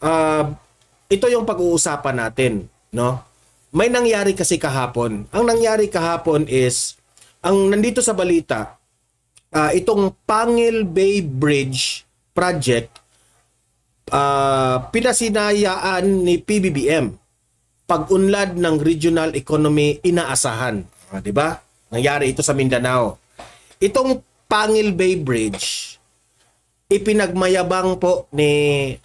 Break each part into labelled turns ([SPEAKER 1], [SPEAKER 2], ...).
[SPEAKER 1] uh, ito yung pag-uusapan natin, no? May nangyari kasi kahapon. Ang nangyari kahapon is, ang nandito sa balita, itong Pangil Bay Bridge project, pinasinayaan ni PBBM. Pag-unlad ng regional economy inaasahan. Di ba? Nangyari ito sa Mindanao. Itong Pangil Bay Bridge, ipinagmayabang po ni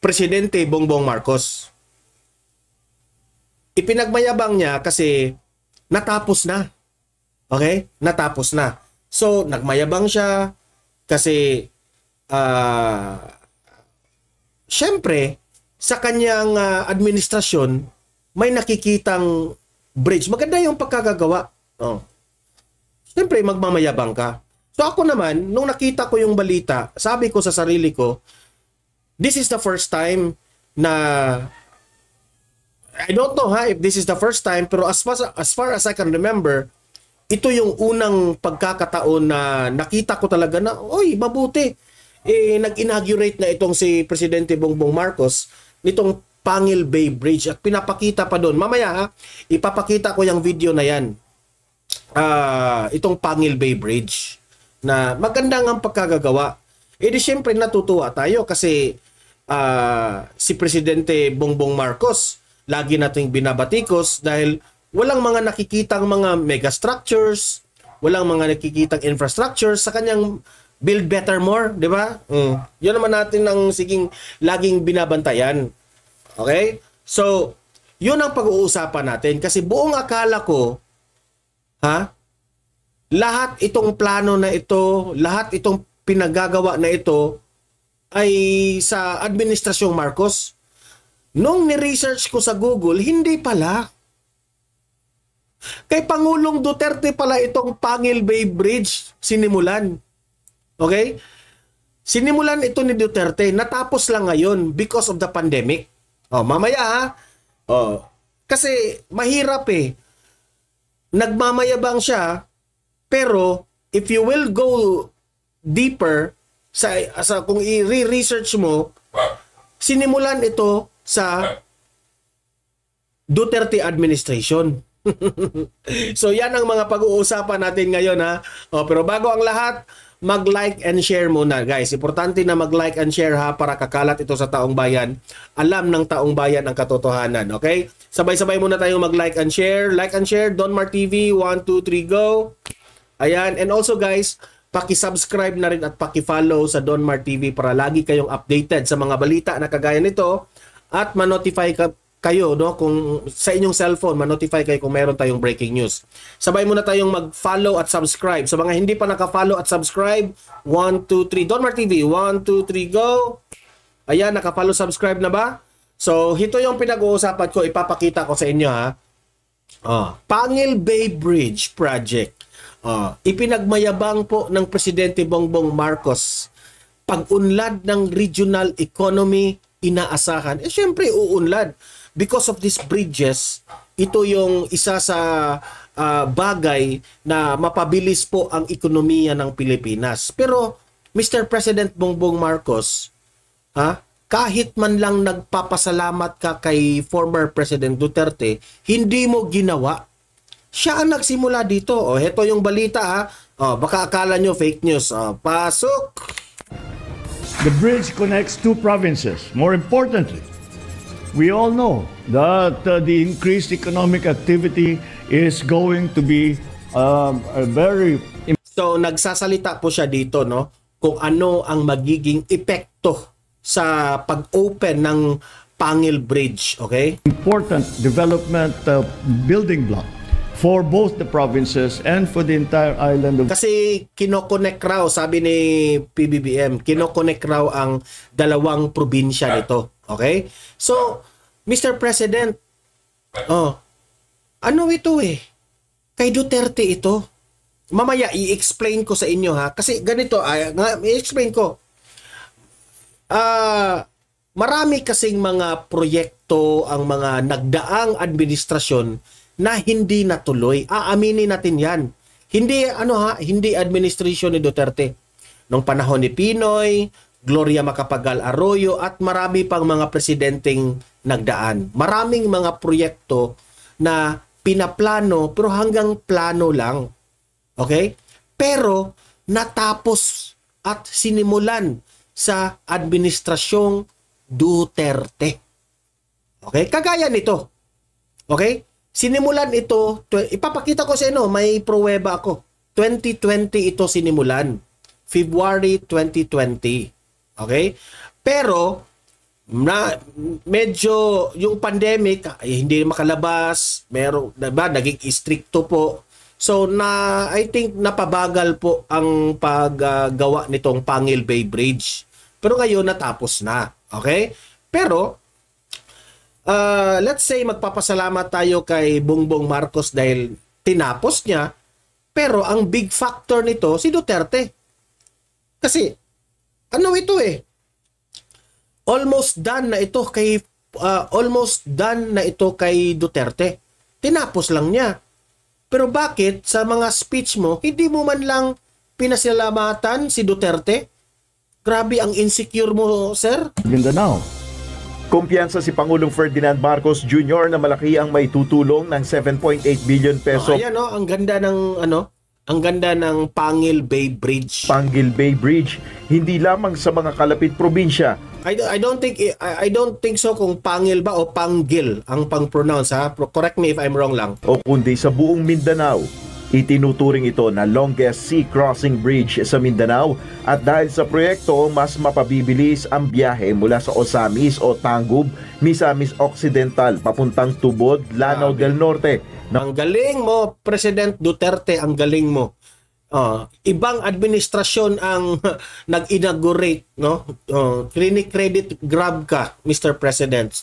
[SPEAKER 1] Presidente Bongbong Marcos. Ipinagmayabang niya kasi natapos na. Okay? Natapos na. So, nagmayabang siya kasi syempre, sa kanyang administrasyon, may nakikitang bridge. Maganda yung pagkagagawa. Oh. Syempre, magmamayabang ka. So ako naman, nung nakita ko yung balita, sabi ko sa sarili ko, this is the first time na, I don't know if this is the first time, pero as far as I can remember, ito yung unang pagkakataon na nakita ko talaga na, oy, mabuti. Nag-inaugurate na itong si Presidente Bongbong Marcos nitong Pangil Bay Bridge at pinapakita pa doon. Mamaya ipapakita ko yung video na yan. Itong Pangil Bay Bridge na maganda ang pagkagagawa. Di syempre natutuwa tayo kasi si Presidente Bongbong Marcos lagi nating binabatikos dahil walang mga nakikitang mga megastructures, walang mga nakikitang infrastructures sa kanyang build better more, di ba? Yun naman natin ang laging binabantayan. Okay? So, yun ang pag-uusapan natin kasi buong akala ko, lahat itong plano na ito, lahat itong pinagagawa na ito ay sa Administrasyong Marcos. Nung ni-research ko sa Google, hindi pala. Kay Pangulong Duterte pala itong Pangil Bay Bridge sinimulan. Okay? Sinimulan ito ni Duterte. Natapos lang ngayon because of the pandemic. Mamaya kasi mahirap Nagmamayabang siya, pero if you will go deeper sa kung i-research mo, sinimulan ito sa Duterte administration. So yan ang mga pag-uusapan natin ngayon pero bago ang lahat, mag-like and share muna guys. Importante na mag-like and share para kakalat ito sa taong bayan. Alam ng taong bayan ang katotohanan, okay? Sabay-sabay muna tayong mag-like and share. Like and share, Donmar TV, 1, 2, 3, go! Ayan, and also guys, paki-subscribe na rin at paki-follow sa Donmar TV para lagi kayong updated sa mga balita na kagaya nito at ma-notify kayo, no? Kung sa inyong cellphone, ma-notify kayo kung meron tayong breaking news. Sabay muna tayong mag-follow at subscribe. Sa mga hindi pa naka-follow at subscribe, 1, 2, 3, Donmar TV, 1, 2, 3, go! Ayan, naka-follow, subscribe na ba? So, ito yung pinag-uusapan ko, ipapakita ko sa inyo Pangil Bay Bridge Project. Ipinagmayabang po ng Presidente Bongbong Marcos. Pag-unlad ng regional economy, inaasahan. Syempre, uunlad. Because of these bridges, ito yung isa sa bagay na mapabilis po ang ekonomiya ng Pilipinas. Pero, Mr. President Bongbong Marcos, kahit man lang nagpapasalamat ka kay former President Duterte, hindi mo ginawa. Siya ang nagsimula dito. Ito yung balita baka akala nyo fake news. Pasok!
[SPEAKER 2] The bridge connects two provinces. More importantly, we all know that the increased economic activity is going to be a very...
[SPEAKER 1] So, nagsasalita po siya dito, no? Kung ano ang magiging epekto sa pag-open ng Pangil Bridge, okay?
[SPEAKER 2] Important development building block for both the provinces and for the entire island of...
[SPEAKER 1] Kasi kinokonek raw, sabi ni PBBM, kinokonek raw ang dalawang probinsya nito. Okay? So, Mr. President, ano ito Kay Duterte ito. Mamaya, i-explain ko sa inyo Kasi ganito, i-explain ko. Marami kasing mga proyekto ang mga nagdaang administrasyon na hindi natuloy. Aaminin natin yan. Hindi, hindi administrasyon ni Duterte. Nung panahon ni Pinoy, Gloria Macapagal Arroyo at marami pang mga presidenteng nagdaan. Maraming mga proyekto na pinaplano pero hanggang plano lang. Okay? Pero natapos at sinimulan sa administrasyong Duterte. Okay? Kagaya nito. Okay? Sinimulan ito, ipapakita ko sa inyo, may pruweba ako. 2020 ito sinimulan. February 2020. Okay? Pero medyo yung pandemic hindi makalabas, meron diba, naging stricto po. So I think napabagal po ang paggawa nitong Pangil Bay Bridge. Pero ngayon natapos na. Okay? Pero let's say magpapasalamat tayo kay Bongbong Marcos dahil tinapos niya. Pero ang big factor nito si Duterte. Kasi ano ito almost done na ito kay Duterte. Tinapos lang niya. Pero bakit sa mga speech mo hindi mo man lang pinasalamatan si Duterte? Grabe ang insecure mo, sir.
[SPEAKER 2] Mindanao.
[SPEAKER 3] Kumpiyansa si Pangulong Ferdinand Marcos Jr. na malaki ang may tutulong ng 7.8 billion peso.
[SPEAKER 1] Ayan ang ganda ng ang ganda ng Pangil Bay Bridge.
[SPEAKER 3] Pangil Bay Bridge, hindi lamang sa mga kalapit probinsya.
[SPEAKER 1] I don't think so kung Pangil ba o Panggil ang pang-pronounce ha. Correct me if I'm wrong lang.
[SPEAKER 3] O kundi sa buong Mindanao. Itinuturing ito na longest sea crossing bridge sa Mindanao at dahil sa proyekto mas mapabibilis ang biyahe mula sa Osamis o Tangub, Misamis Occidental papuntang Tubod, Lanao del Norte.
[SPEAKER 1] Ang galing mo, President Duterte, ang galing mo. Ibang administrasyon ang nag-inaugurate, no? Credit grab ka, Mr. President.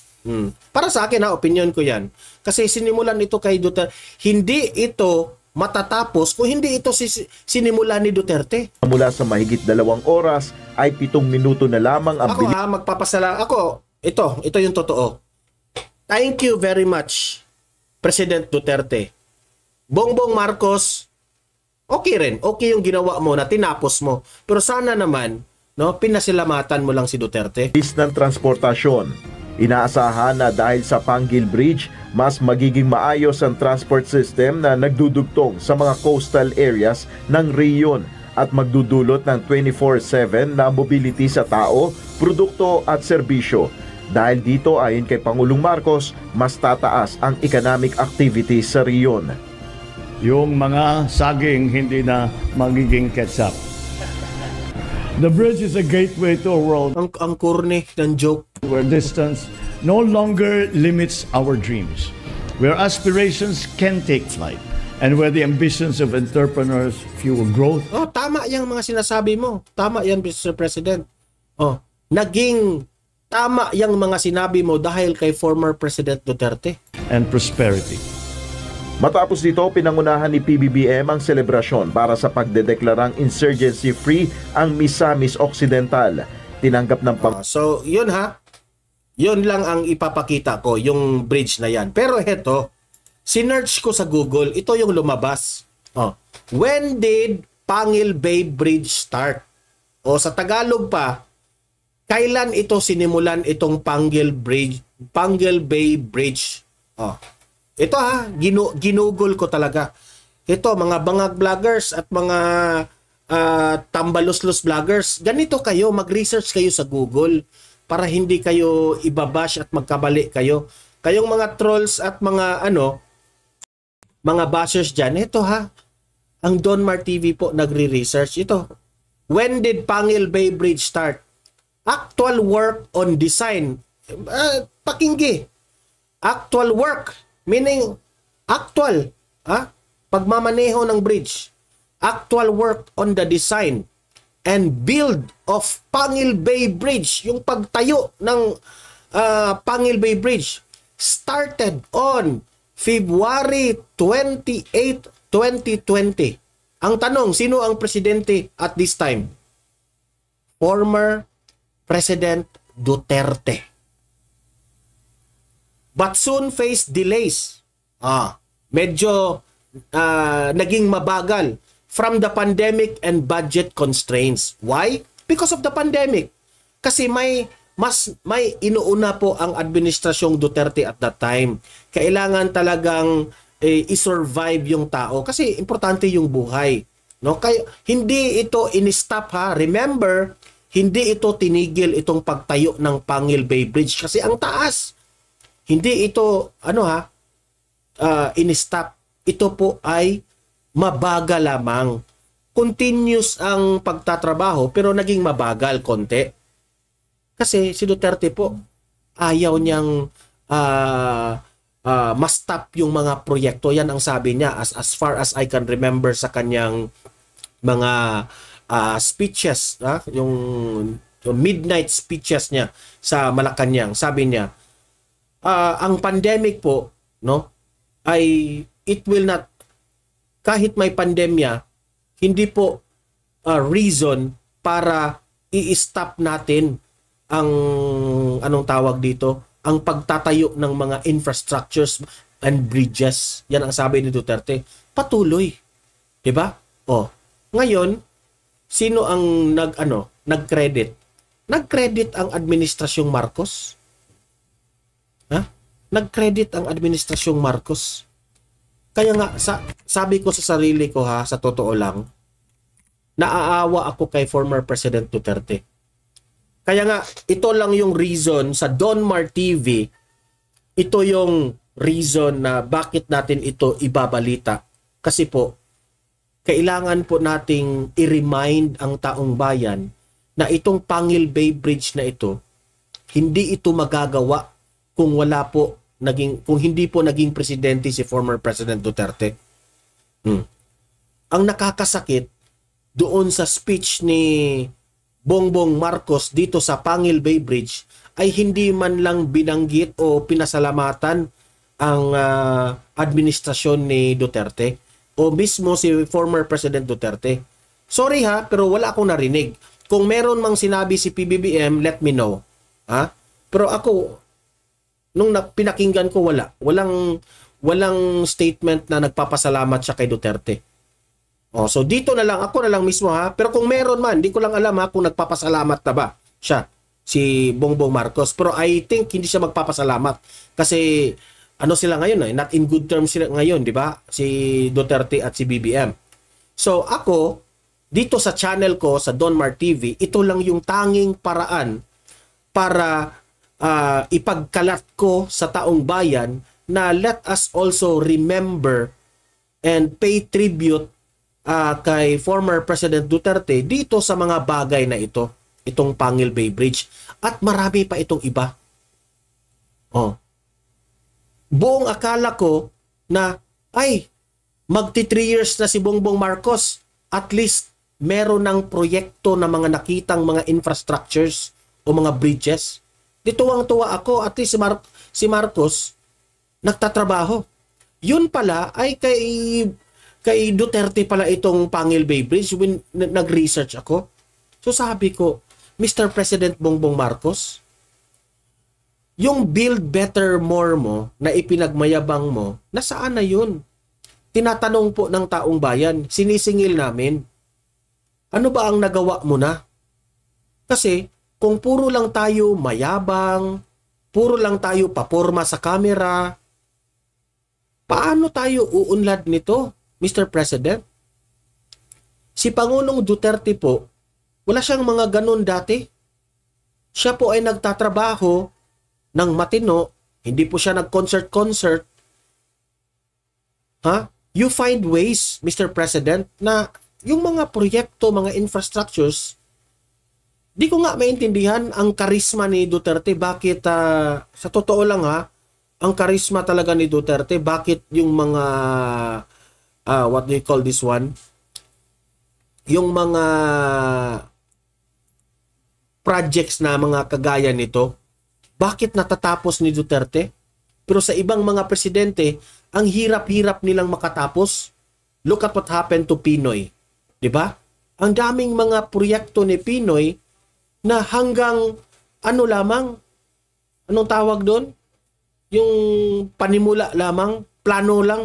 [SPEAKER 1] Para sa akin opinion ko 'yan. Kasi sinimulan ito kay Duterte. Hindi ito matatapos kung hindi ito sinimulan ni Duterte.
[SPEAKER 3] Mula sa mahigit 2 oras ay 7 minuto na lamang ang
[SPEAKER 1] ito yung totoo. Thank you very much, President Duterte. Bongbong Marcos, okay rin. Okay yung ginawa mo na tinapos mo. Pero sana naman, pinasilamatan mo lang si Duterte.
[SPEAKER 3] Ng transportasyon. Inaasahan na dahil sa Pangil Bridge, mas magiging maayos ang transport system na nagdudugtong sa mga coastal areas ng rehiyon at magdudulot ng 24/7 na mobility sa tao, produkto at serbisyo. Dahil dito ayon kay Pangulong Marcos, mas tataas ang economic activity sa rehiyon.
[SPEAKER 2] Yung mga saging hindi na magiging ketchup. The bridge is a gateway to a world
[SPEAKER 1] Ang kurne ng joke.
[SPEAKER 2] where distance no longer limits our dreams, where aspirations can take flight, and where the ambitions of entrepreneurs fuel growth.
[SPEAKER 1] Tama yung mga sinasabi mo. Tama yan, Mr. President. Naging tama yung mga sinabi mo dahil kay former President Duterte.
[SPEAKER 2] And prosperity.
[SPEAKER 3] Matapos dito, pinangunahan ni PBBM ang selebrasyon para sa pagdedeklarang insurgency-free ang Misamis Occidental. Tinanggap ng
[SPEAKER 1] So, yun ha. Yun lang ang ipapakita ko, yung bridge na yan. Pero heto, sinearch ko sa Google, ito yung lumabas. When did Pangil Bay Bridge start? O sa Tagalog pa, kailan ito sinimulan itong Pangil Bay Bridge? Ito ha, ginugol ko talaga. Ito, mga bangag vloggers at mga tambaluslos vloggers, ganito kayo, mag-research kayo sa Google para hindi kayo ibabash at magkabali kayo. Kayong mga trolls at mga mga bashers dyan, ito ha, ang Donmar TV po nagre-research. Ito, when did Pangil Bay Bridge start? Actual work on design. Pakinggi. Actual work. Meaning, actual, pagmamaneho ng bridge, actual work on the design and build of Pangil Bay Bridge, yung pagtayo ng Pangil Bay Bridge, started on February 28, 2020. Ang tanong, sino ang presidente at this time? Former President Duterte. But soon faced delays. Medyo naging mabagal from the pandemic and budget constraints. Why? Because of the pandemic. Kasi may inuuna po ang administrasyong Duterte at that time. Kailangan talagang i-survive yung tao kasi importante yung buhay. No? Kaya hindi ito in-stop ha. Remember, hindi ito tinigil itong pagtayo ng Pangil Bay Bridge kasi ang taas. Hindi ito in-stop. Ito po ay mabagal lamang. Continuous ang pagtatrabaho pero naging mabagal konti. Kasi si Duterte po ayaw niyang ma-stop yung mga proyekto. Yan ang sabi niya as far as I can remember sa kanyang mga speeches, yung midnight speeches niya sa Malacanang. Sabi niya, ang pandemic po, no, ay it will not, kahit may pandemya, hindi po reason para i-stop natin ang anong tawag dito, ang pagtatayo ng mga infrastructures and bridges. Yan ang sabi ni Duterte. Patuloy. 'Di ba? Ngayon, sino ang nag-credit? Nag-credit ang administrasyong Marcos. Nag-credit ang administrasyong Marcos. Kaya nga sabi ko sa sarili ko sa totoo lang, naaawa ako kay former President Duterte. Kaya nga, ito lang yung reason sa Donmar TV, ito yung reason na bakit natin ito ibabalita. Kasi po, kailangan po nating i-remind ang taong bayan na itong Pangil Bay Bridge na ito, hindi ito magagawa kung hindi po naging presidente si former President Duterte. Ang nakakasakit doon sa speech ni Bongbong Marcos dito sa Pangil Bay Bridge ay hindi man lang binanggit o pinasalamatan ang administrasyon ni Duterte o mismo si former President Duterte. Sorry pero wala akong narinig. Kung meron mang sinabi si PBBM, let me know. Pero ako, nung pinakinggan ko, walang statement na nagpapasalamat siya kay Duterte. So dito na lang, ako na lang mismo Pero kung meron man, hindi ko lang alam kung nagpapasalamat na ba siya, si Bongbong Marcos. Pero I think hindi siya magpapasalamat. Kasi sila ngayon not in good terms sila ngayon, di ba? Si Duterte at si BBM. So ako, dito sa channel ko, sa Donmar TV, ito lang yung tanging paraan para ipagkalat ko sa taong bayan na let us also remember and pay tribute kay former President Duterte dito sa mga bagay na ito, itong Pangil Bay Bridge, at marami pa itong iba. Buong akala ko na magti 3 years na si Bongbong Marcos, at least meron ng proyekto na mga nakitang mga infrastructures o mga bridges. Tuwang-tuwa ako, at least si Marcos nagtatrabaho. Yun pala ay kay Duterte pala itong Pangil Bay Bridge. When nag-research ako, so sabi ko, Mr. President Bongbong Marcos, yung build better more mo na ipinagmayabang mo, nasaan na yun? Tinatanong po ng taong bayan, sinisingil namin. Ano ba ang nagawa mo na? Kasi kung puro lang tayo mayabang, puro lang tayo paporma sa kamera, paano tayo uunlad nito, Mr. President? Si Pangulong Duterte po, wala siyang mga ganun dati. Siya po ay nagtatrabaho ng matino, hindi po siya nag-concert. You find ways, Mr. President, na yung mga proyekto, mga infrastructures, di ko nga maintindihan ang karisma ni Duterte. Bakit, sa totoo lang ang karisma talaga ni Duterte, bakit yung mga what do you call this one? Yung mga projects na mga kagaya nito, bakit natatapos ni Duterte? Pero sa ibang mga presidente, ang hirap-hirap nilang makatapos. Look at what happened to Pinoy. 'Di ba? Ang daming mga proyekto ni Pinoy na hanggang lamang, anong tawag doon? Yung panimula lamang, plano lang.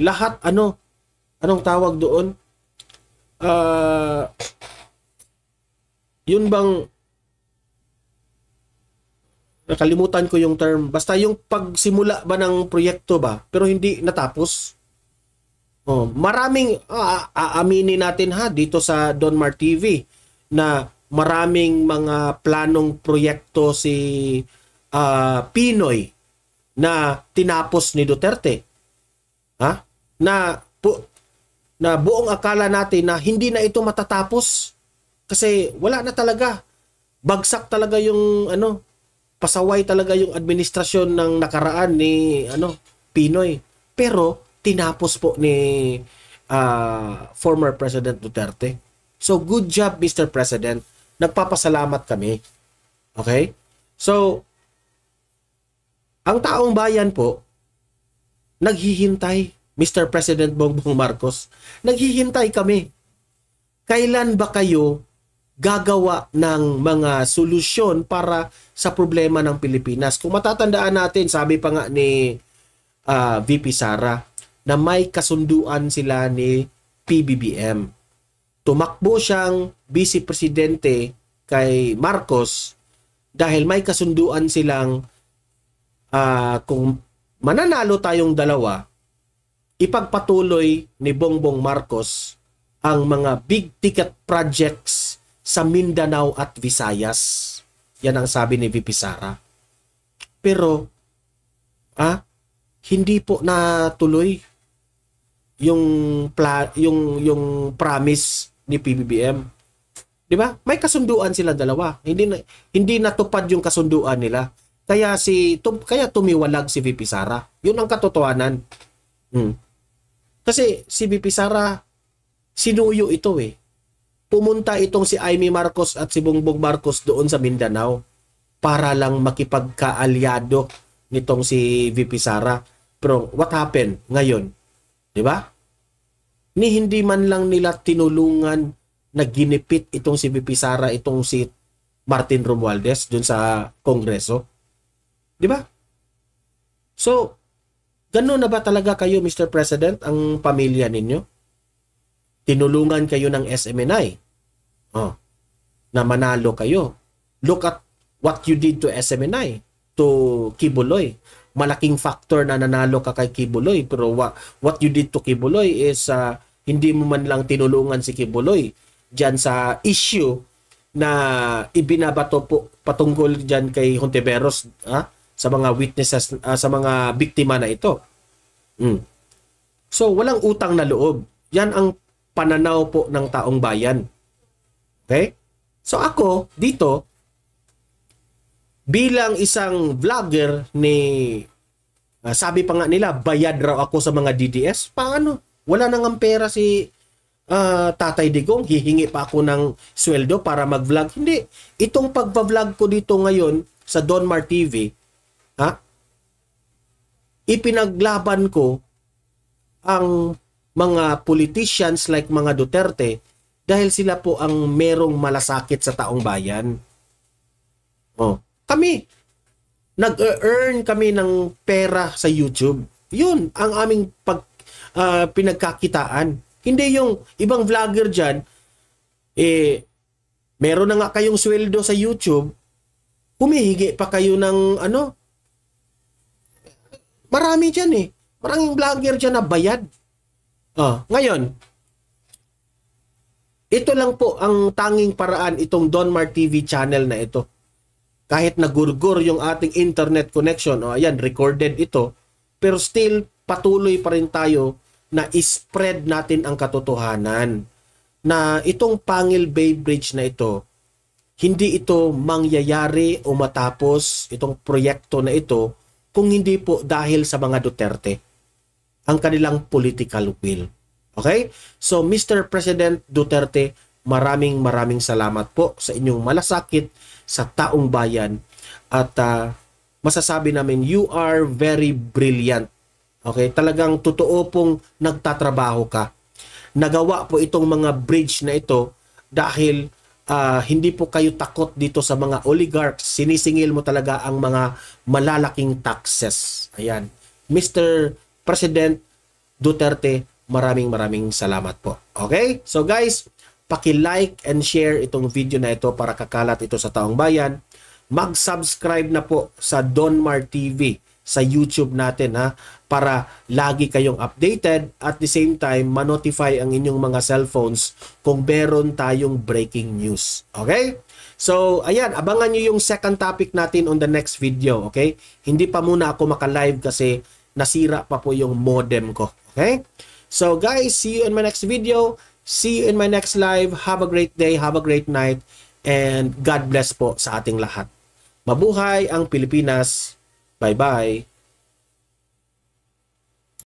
[SPEAKER 1] Lahat anong tawag doon? Yun bang nakalimutan ko yung term. Basta yung pagsimula ba ng proyekto ba, pero hindi natapos. Oh, maraming aaminin natin ha dito sa Don Mar TV na maraming mga planong proyekto si Pinoy na tinapos ni Duterte. Ha? Na buong akala natin na hindi na ito matatapos kasi wala na talaga. Bagsak talaga yung pasaway talaga yung administrasyon ng nakaraan ni Pinoy. Pero tinapos po ni former President Duterte. So good job Mr. President. Nagpapasalamat kami. Okay? So ang taong bayan po naghihintay, Mr. President Bongbong Marcos. Naghihintay kami. Kailan ba kayo gagawa ng mga solusyon para sa problema ng Pilipinas? Kung matatandaan natin, sabi pa nga ni VP Sara na may kasunduan sila ni PBBM. Tumakbo siyang vice presidente kay Marcos dahil may kasunduan silang kung mananalo tayong dalawa, ipagpatuloy ni Bongbong Marcos ang mga big ticket projects sa Mindanao at Visayas. Yan ang sabi ni VP Sara. Pero hindi po natuloy yung promise ni PBBM. 'Di ba? May kasunduan sila dalawa. Hindi natupad yung kasunduan nila. Kaya tumiwalag si VP Sara. 'Yun ang katotohanan. Kasi si VP Sara sinuyo ito eh. Pumunta itong si Amy Marcos at si Bongbong Marcos doon sa Mindanao para lang makipagkaalyado nitong si VP Sara. Pero what happened ngayon? 'Di ba? Hindi man lang nila tinulungan na ginipit itong si VP Sara, itong si Martin Romualdez dun sa Kongreso. 'Di ba? So, gano'n na ba talaga kayo, Mr. President, ang pamilya ninyo? Tinulungan kayo ng SMNI. Na manalo kayo. Look at what you did to SMNI, to Kibuloy. Malaking factor na nanalo ka kay Kibuloy. Pero what you did to Kibuloy is hindi mo man lang tinulungan si Kibuloy dyan sa issue na ibinabato po patungkol dyan kay Hontiveros sa mga witnesses, sa mga biktima na ito. So, walang utang na loob. Yan ang pananaw po ng taong bayan. Okay? So, ako, dito, bilang isang vlogger sabi pa nga nila, bayad raw ako sa mga DDS. Paano? Wala nang pera si Tatay Digong. Hihingi pa ako ng sweldo para mag-vlog. Hindi. Itong pagpa-vlog ko dito ngayon sa Don Mar TV, ipinaglaban ko ang mga politicians like mga Duterte dahil sila po ang merong malasakit sa taong bayan. Kami, nag-earn kami ng pera sa YouTube. Yun ang aming pinagkakitaan. Hindi yung ibang vlogger dyan, meron na nga kayong sweldo sa YouTube, humihingi pa kayo ng marami dyan eh. Maraming vlogger dyan na bayad. Ngayon, ito lang po ang tanging paraan itong Don Mar TV channel na ito. Kahit nagurgur yung ating internet connection, ayan, recorded ito, pero still patuloy pa rin tayo na ispread natin ang katotohanan na itong Pangil Bay Bridge na ito, hindi ito mangyayari o matapos itong proyekto na ito kung hindi po dahil sa mga Duterte, ang kanilang political will. Okay? So, Mr. President Duterte, maraming salamat po sa inyong malasakit sa taong bayan at masasabi namin, you are very brilliant. Okay? Talagang totoo pong nagtatrabaho ka. Nagawa po itong mga bridge na ito dahil hindi po kayo takot dito sa mga oligarchs. Sinisingil mo talaga ang mga malalaking taxes. Ayan. Mr. President Duterte, maraming salamat po. Okay? So guys, paki-like and share itong video na ito para kakalat ito sa taong bayan. mag-subscribe na po sa Donmar TV sa YouTube natin ha, para lagi kayong updated at the same time ma-notify ang inyong mga cellphones kung meron tayong breaking news. Okay? So, ayan, abangan nyo yung second topic natin on the next video. Okay? Hindi pa muna ako maka-live kasi nasira pa po yung modem ko. Okay? So, guys, see you in my next video. See you in my next live. Have a great day. Have a great night. And God bless po sa ating lahat. Mabuhay ang Pilipinas. Bye-bye.